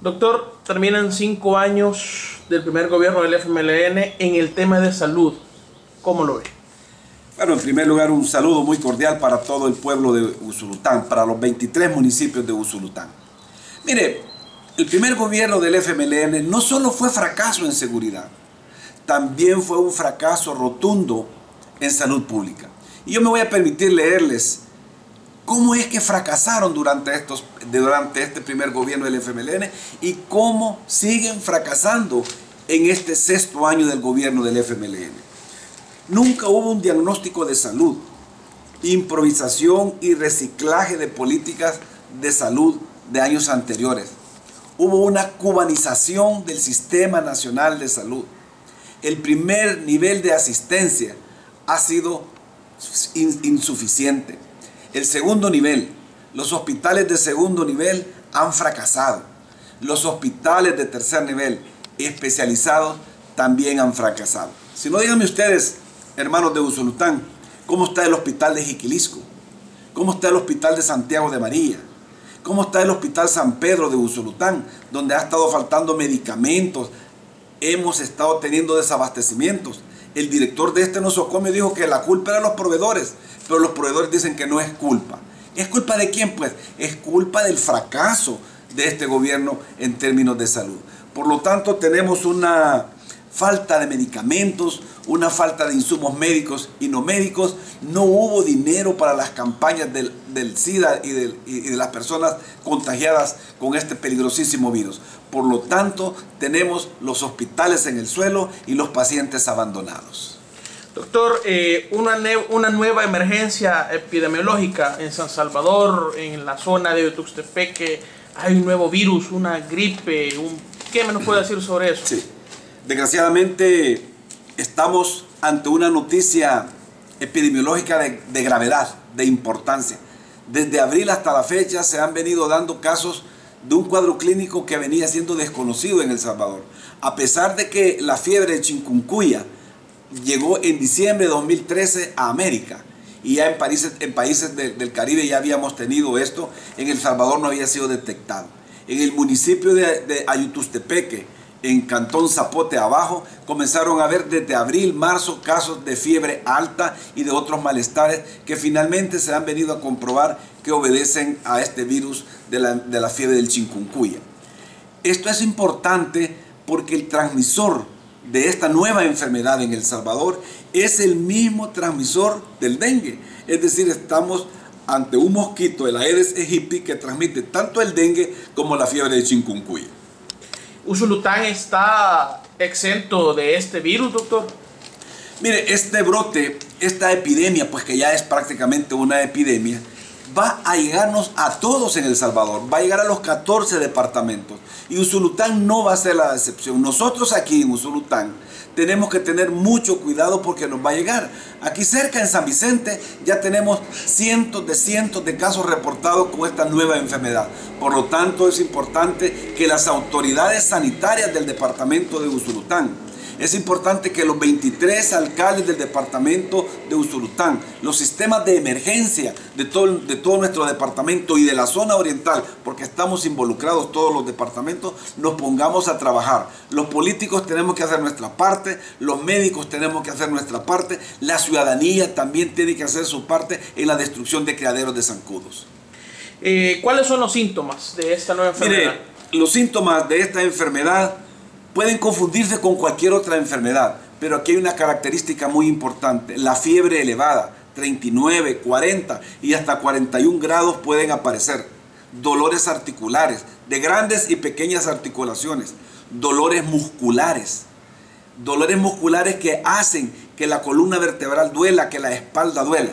Doctor, terminan 5 años del primer gobierno del FMLN en el tema de salud. ¿Cómo lo ve? Bueno, en primer lugar, un saludo muy cordial para todo el pueblo de Usulután, para los 23 municipios de Usulután. Mire, el primer gobierno del FMLN no solo fue fracaso en seguridad, también fue un fracaso rotundo en salud pública. Y yo me voy a permitir leerles cómo es que fracasaron durante este primer gobierno del FMLN y cómo siguen fracasando en este 6º año del gobierno del FMLN. Nunca hubo un diagnóstico de salud, improvisación y reciclaje de políticas de salud de años anteriores. Hubo una cubanización del Sistema Nacional de Salud. El primer nivel de asistencia ha sido insuficiente. El segundo nivel, los hospitales de segundo nivel han fracasado. Los hospitales de tercer nivel especializados también han fracasado. Si no, díganme ustedes, hermanos de Usulután, ¿cómo está el hospital de Jiquilisco? ¿Cómo está el hospital de Santiago de María? ¿Cómo está el hospital San Pedro de Usulután, donde ha estado faltando medicamentos? Hemos estado teniendo desabastecimientos. El director de este nosocomio dijo que la culpa era los proveedores, pero los proveedores dicen que no es culpa. ¿Es culpa de quién? Pues es culpa del fracaso de este gobierno en términos de salud. Por lo tanto, tenemos una falta de medicamentos, una falta de insumos médicos y no médicos. No hubo dinero para las campañas del SIDA y de las personas contagiadas con este peligrosísimo virus. Por lo tanto, tenemos los hospitales en el suelo y los pacientes abandonados. Doctor, una nueva emergencia epidemiológica en San Salvador, en la zona de Tuxtepeque. Hay un nuevo virus, una gripe. ¿Qué me nos puede decir sobre eso? Sí. Desgraciadamente estamos ante una noticia epidemiológica de gravedad, de importancia. Desde abril hasta la fecha se han venido dando casos de un cuadro clínico que venía siendo desconocido en El Salvador. A pesar de que la fiebre de chikungunya llegó en diciembre de 2013 a América, y ya en países del Caribe ya habíamos tenido esto, en El Salvador no había sido detectado. En el municipio de Ayutustepeque, en Cantón Zapote abajo, comenzaron a haber desde abril, marzo, casos de fiebre alta y de otros malestares que finalmente se han venido a comprobar que obedecen a este virus de la fiebre del chikungunya. Esto es importante porque el transmisor de esta nueva enfermedad en El Salvador es el mismo transmisor del dengue. Es decir, estamos ante un mosquito, el Aedes aegypti, que transmite tanto el dengue como la fiebre de chikungunya. ¿Usulután está exento de este virus, doctor? Mire, este brote, esta epidemia, pues que ya es prácticamente una epidemia, va a llegarnos a todos en El Salvador, va a llegar a los 14 departamentos y Usulután no va a ser la excepción. Nosotros aquí en Usulután tenemos que tener mucho cuidado porque nos va a llegar. Aquí cerca en San Vicente ya tenemos cientos de casos reportados con esta nueva enfermedad. Por lo tanto, es importante que las autoridades sanitarias del departamento de Usulután, es importante que los 23 alcaldes del departamento de Usulután, los sistemas de emergencia de todo nuestro departamento y de la zona oriental, porque estamos involucrados todos los departamentos, nos pongamos a trabajar. Los políticos tenemos que hacer nuestra parte, los médicos tenemos que hacer nuestra parte, la ciudadanía también tiene que hacer su parte en la destrucción de criaderos de zancudos. ¿Cuáles son los síntomas de esta nueva enfermedad? Mire, los síntomas de esta enfermedad pueden confundirse con cualquier otra enfermedad, pero aquí hay una característica muy importante: la fiebre elevada, 39, 40 y hasta 41 grados pueden aparecer. Dolores articulares, de grandes y pequeñas articulaciones, dolores musculares que hacen que la columna vertebral duela, que la espalda duela.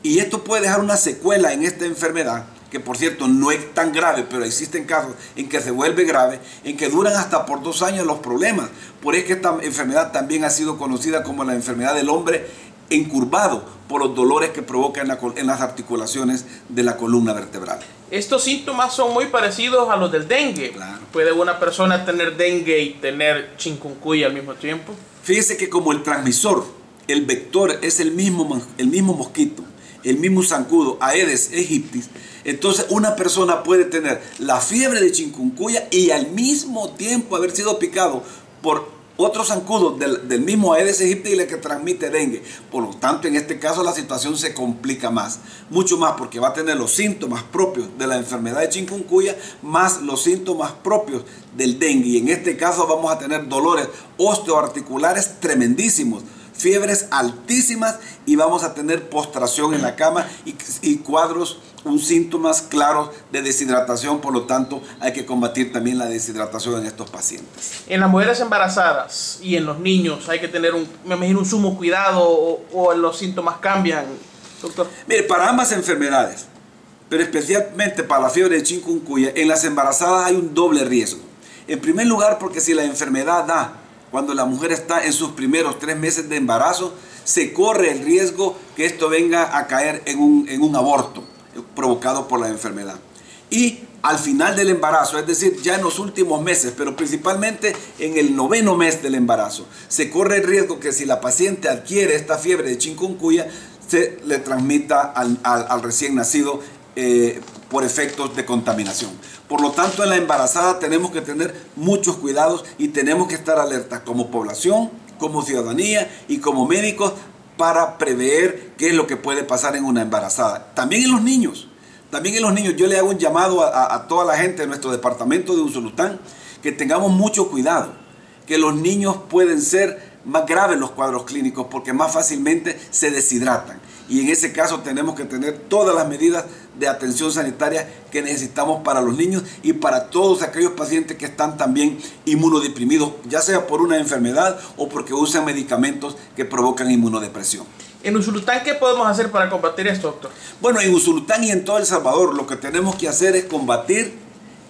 Y esto puede dejar una secuela en esta enfermedad, que por cierto no es tan grave, pero existen casos en que se vuelve grave, en que duran hasta por 2 años los problemas. Por eso que esta enfermedad también ha sido conocida como la enfermedad del hombre encurvado, por los dolores que provoca en las articulaciones de la columna vertebral. Estos síntomas son muy parecidos a los del dengue. Claro. ¿Puede una persona tener dengue y tener chikungunya al mismo tiempo? Fíjese que como el transmisor, el vector es el mismo mosquito, el mismo zancudo, Aedes aegypti, Entonces una persona puede tener la fiebre de chikungunya y al mismo tiempo haber sido picado por otros zancudos del mismo Aedes aegypti y la que transmite dengue. Por lo tanto, en este caso la situación se complica más, mucho más, porque va a tener los síntomas propios de la enfermedad de chikungunya más los síntomas propios del dengue. Y en este caso vamos a tener dolores osteoarticulares tremendísimos, fiebres altísimas y vamos a tener postración en la cama y cuadros, síntomas claros de deshidratación. Por lo tanto, hay que combatir también la deshidratación en estos pacientes. En las mujeres embarazadas y en los niños hay que tener me imagino, un sumo cuidado o los síntomas cambian, doctor. Mire, para ambas enfermedades, pero especialmente para la fiebre de chikungunya, en las embarazadas hay un doble riesgo. En primer lugar, porque si la enfermedad da cuando la mujer está en sus primeros 3 meses de embarazo, se corre el riesgo que esto venga a caer en un aborto provocado por la enfermedad. Y al final del embarazo, es decir, ya en los últimos meses, pero principalmente en el 9º mes del embarazo, se corre el riesgo que si la paciente adquiere esta fiebre de chikungunya, se le transmita al recién nacido por efectos de contaminación. Por lo tanto, en la embarazada tenemos que tener muchos cuidados y tenemos que estar alertas como población, como ciudadanía y como médicos para prever qué es lo que puede pasar en una embarazada. También en los niños. Yo le hago un llamado a toda la gente de nuestro departamento de Usulután que tengamos mucho cuidado, que los niños pueden ser más graves los cuadros clínicos porque más fácilmente se deshidratan. Y en ese caso tenemos que tener todas las medidas de atención sanitaria que necesitamos para los niños y para todos aquellos pacientes que están también inmunodeprimidos, ya sea por una enfermedad o porque usan medicamentos que provocan inmunodepresión. En Usulután, ¿qué podemos hacer para combatir esto, doctor? Bueno, en Usulután y en todo El Salvador lo que tenemos que hacer es combatir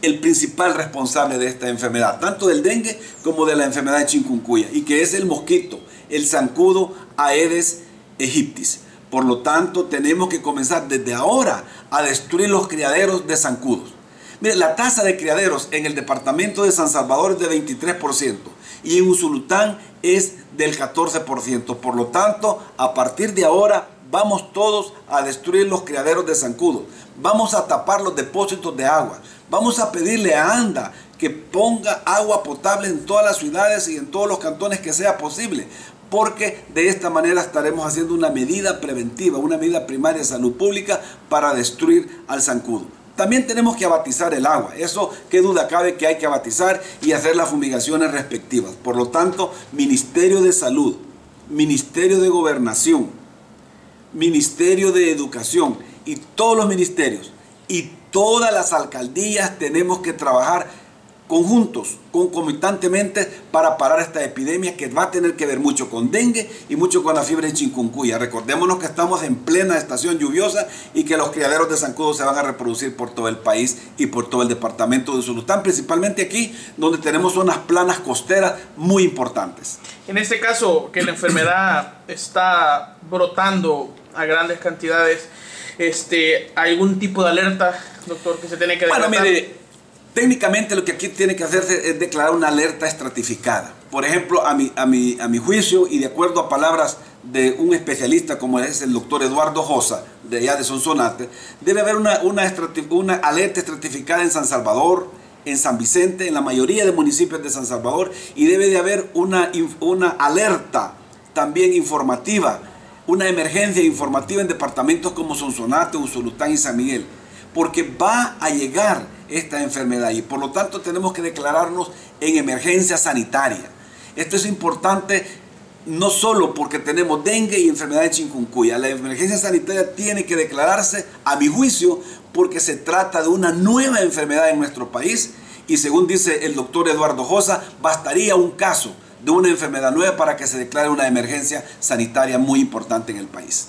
el principal responsable de esta enfermedad, tanto del dengue como de la enfermedad de chikungunya, y que es el mosquito, el zancudo Aedes aegypti. Por lo tanto, tenemos que comenzar desde ahora a destruir los criaderos de zancudos. Mire, la tasa de criaderos en el departamento de San Salvador es de 23% y en Usulután es del 14%. Por lo tanto, a partir de ahora vamos todos a destruir los criaderos de zancudos. Vamos a tapar los depósitos de agua. Vamos a pedirle a ANDA que ponga agua potable en todas las ciudades y en todos los cantones que sea posible, porque de esta manera estaremos haciendo una medida preventiva, una medida primaria de salud pública para destruir al zancudo. También tenemos que abatizar el agua, eso qué duda cabe que hay que abatizar y hacer las fumigaciones respectivas. Por lo tanto, Ministerio de Salud, Ministerio de Gobernación, Ministerio de Educación y todos los ministerios y todas las alcaldías tenemos que trabajar conjuntos, concomitantemente para parar esta epidemia que va a tener que ver mucho con dengue y mucho con la fiebre de chikungunya. Recordémonos que estamos en plena estación lluviosa y que los criaderos de zancudos se van a reproducir por todo el país y por todo el departamento de Usulután, principalmente aquí donde tenemos unas planas costeras muy importantes. En este caso, que la enfermedad está brotando a grandes cantidades, ¿hay algún tipo de alerta, doctor, que se tiene que declarar? Bueno, mire, técnicamente lo que aquí tiene que hacerse es declarar una alerta estratificada. Por ejemplo, a mi juicio y de acuerdo a palabras de un especialista como es el doctor Eduardo Josa, de allá de Sonsonate, debe haber una alerta estratificada en San Salvador, en San Vicente, en la mayoría de municipios de San Salvador, y debe de haber una alerta también informativa, una emergencia informativa en departamentos como Sonsonate, Usulután y San Miguel, porque va a llegar esta enfermedad y por lo tanto tenemos que declararnos en emergencia sanitaria. Esto es importante no solo porque tenemos dengue y enfermedad de chikungunya. La emergencia sanitaria tiene que declararse, a mi juicio, porque se trata de una nueva enfermedad en nuestro país y según dice el doctor Eduardo Josa, bastaría un caso de una enfermedad nueva para que se declare una emergencia sanitaria muy importante en el país.